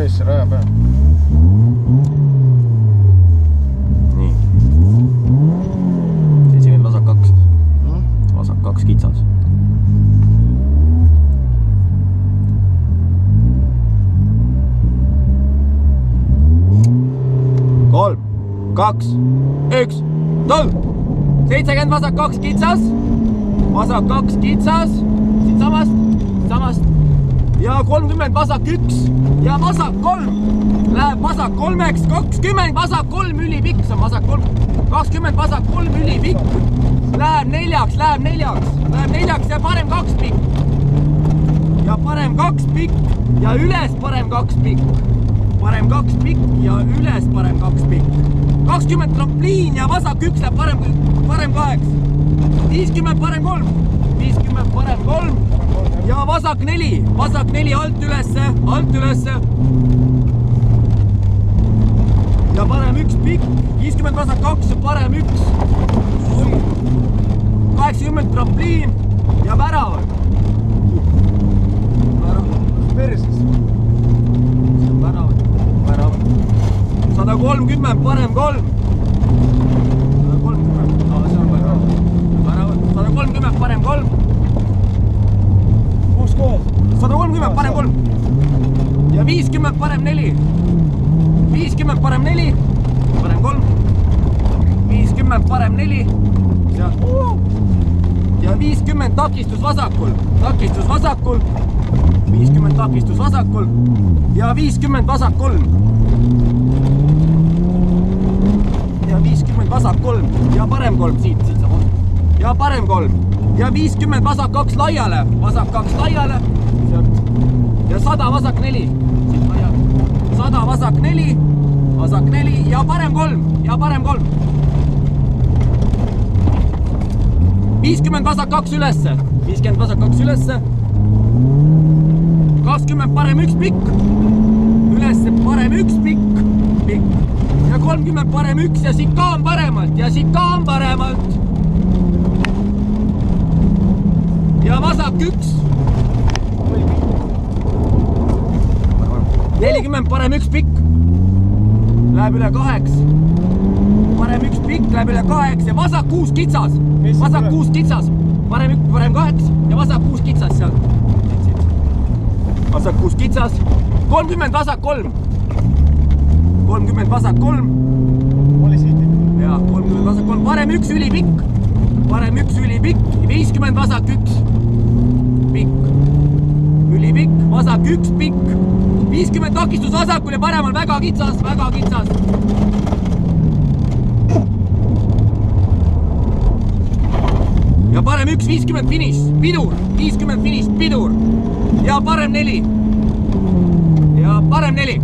sees see raja peal. Nii. Siin on vasak 2. Vasak 2 kitsas. Kolm, 2, 1, tõu! 70 vasak 2 kitsas. Vasak 2 kitsas. Siit samast. Ja 30 vasak 1. Ja vasak 3. Läheb vasak 3-ks. 20 vasak 3 ülipikk. See on vasak 3. 20 vasak 3 ülipikk. Läheb 4-ks. Läheb 4-ks ja parem 2 pikk. Ja parem 2 pikk. Ja üles parem 2 pikk. Parem 2 pikk ja üles parem 2 pikk. 20 trampliin ja vasak 1 läheb parem 8. 50 parem 3. 50 parem 3. Ja vasak 4. Vasak 4 alt ülesse. Ja parem 1 pikk. 50 vasak 2 ja parem 1. 80 trampliin ja väravad. Perses. 130 parem 3. 130 parem 3. 130 parem 3. Ja 50 parem 4. 50 parem 4. Parem 3. 50 parem 4. Ja 50 takistus vasakul. 50 takistus vasakul. Ja 50 vasak 3. Ja 50 vasak 3. Ja parem 3 siit sama. Ja parem 3. Ja 50 vasak 2 laiale. Vasak 2 laiale. Ja 100 vasak 4. Siit laiale. 100 vasak 4. Vasak 4. Ja parem 3. Ja parem 3. 50 vasak 2 ülesse. 50 vasak 2 ülesse. 20 parem 1 pikk. Ülesse parem 1 pikk. Ja 30 parem 1 ja siit ka on paremalt. Ja siit ka on paremalt. Ja vasak 1. 40 parem 1 pikk. Läheb üle 8. Parem 1 pikk läheb üle 8 ja vasak 6 kitsas. Vasak 6 kitsas. Parem 1, parem 8 ja vasak 6 kitsas seal. Vasak 6 kitsas. 30 vasak 3. 30 vasak 3. Oli siit. Ja 30 vasak 3. Parem 1 ülipikk. Parem 1 ülipikk. 50 vasak 1. Pikk. Ülipikk. Vasak 1 pikk. 50 takistus vasakul ja paremal väga kitsas. Väga kitsas. Ja parem 1, 50 finiš, pidur, 50 finiš, pidur. Ja parem 4. Ja parem 4.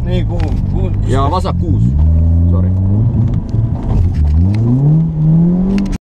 Nii, kuhu? Ja vasak 6. Sorry.